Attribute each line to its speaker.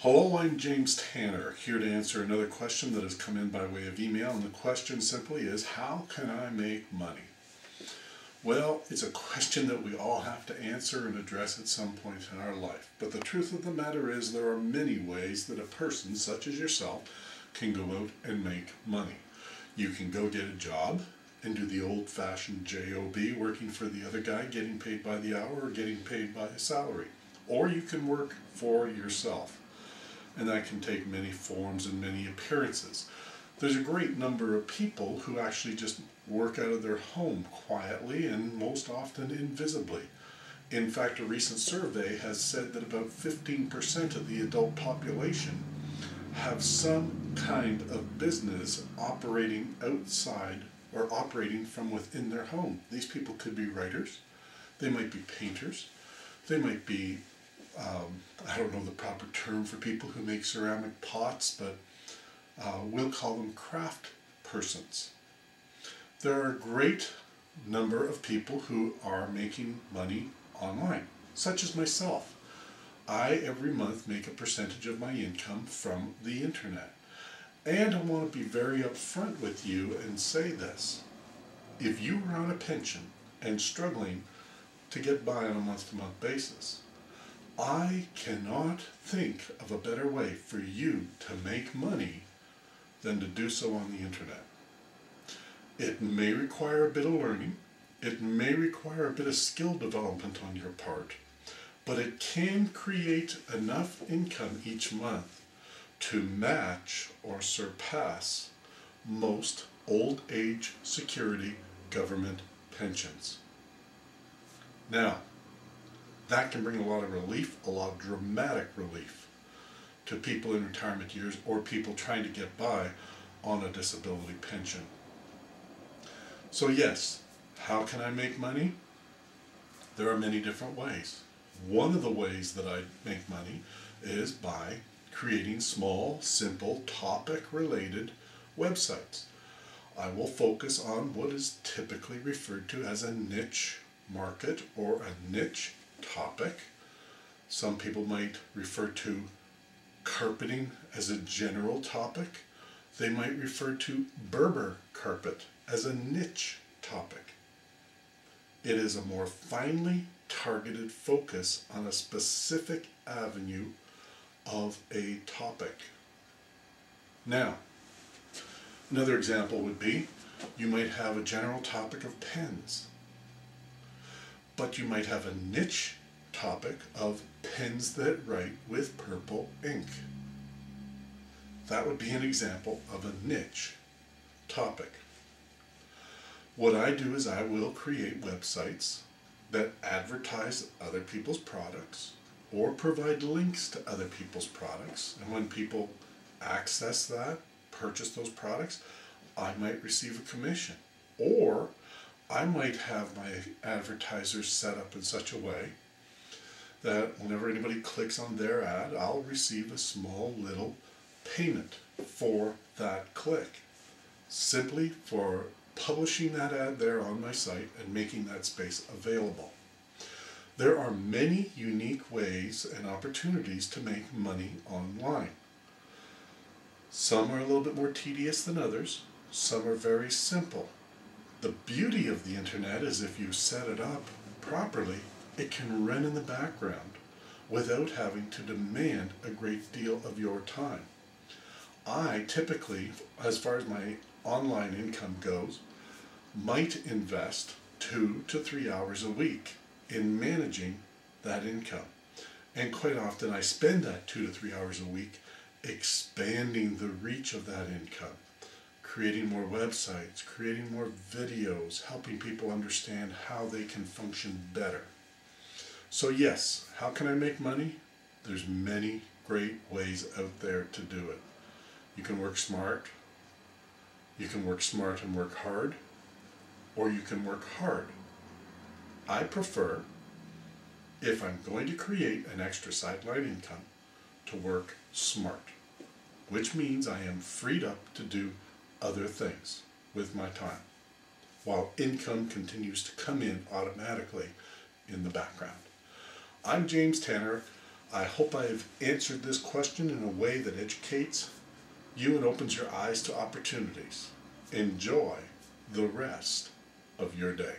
Speaker 1: Hello, I'm James Tanner, here to answer another question that has come in by way of email, and the question simply is, how can I make money? Well, it's a question that we all have to answer and address at some point in our life, but the truth of the matter is there are many ways that a person such as yourself can go out and make money. You can go get a job and do the old-fashioned J-O-B, working for the other guy, getting paid by the hour or getting paid by a salary. Or you can work for yourself. And that can take many forms and many appearances. There's a great number of people who actually just work out of their home quietly and most often invisibly. In fact, a recent survey has said that about 15% of the adult population have some kind of business operating outside or operating from within their home. These people could be writers, they might be painters, they might be I don't know the proper term for people who make ceramic pots, but we'll call them craft persons. There are a great number of people who are making money online, such as myself. I, every month, make a percentage of my income from the internet. And I want to be very upfront with you and say this. If you are on a pension and struggling to get by on a month-to-month basis, I cannot think of a better way for you to make money than to do so on the internet. It may require a bit of learning, it may require a bit of skill development on your part, but it can create enough income each month to match or surpass most old age security government pensions. Now, that can bring a lot of relief, a lot of dramatic relief to people in retirement years or people trying to get by on a disability pension. So yes, how can I make money? There are many different ways. One of the ways that I make money is by creating small, simple, topic-related websites. I will focus on what is typically referred to as a niche market or a niche topic. Some people might refer to carpeting as a general topic. They might refer to Berber carpet as a niche topic. It is a more finely targeted focus on a specific avenue of a topic. Now, another example would be you might have a general topic of pens, but you might have a niche topic of pens that write with purple ink. That would be an example of a niche topic. What I do is I will create websites that advertise other people's products or provide links to other people's products. And when people access that, purchase those products, I might receive a commission. Or I might have my advertisers set up in such a way that whenever anybody clicks on their ad, I'll receive a small little payment for that click, simply for publishing that ad there on my site and making that space available. There are many unique ways and opportunities to make money online. Some are a little bit more tedious than others. Some are very simple. The beauty of the internet is if you set it up properly, it can run in the background without having to demand a great deal of your time. I typically, as far as my online income goes, might invest 2 to 3 hours a week in managing that income. And quite often I spend that 2 to 3 hours a week expanding the reach of that income, creating more websites, creating more videos, helping people understand how they can function better. So yes, how can I make money? There's many great ways out there to do it. You can work smart. You can work smart and work hard, or you can work hard. I prefer, if I'm going to create an extra sideline income, to work smart, which means I am freed up to do other things with my time, while income continues to come in automatically in the background. I'm James Tanner. I hope I've answered this question in a way that educates you and opens your eyes to opportunities. Enjoy the rest of your day.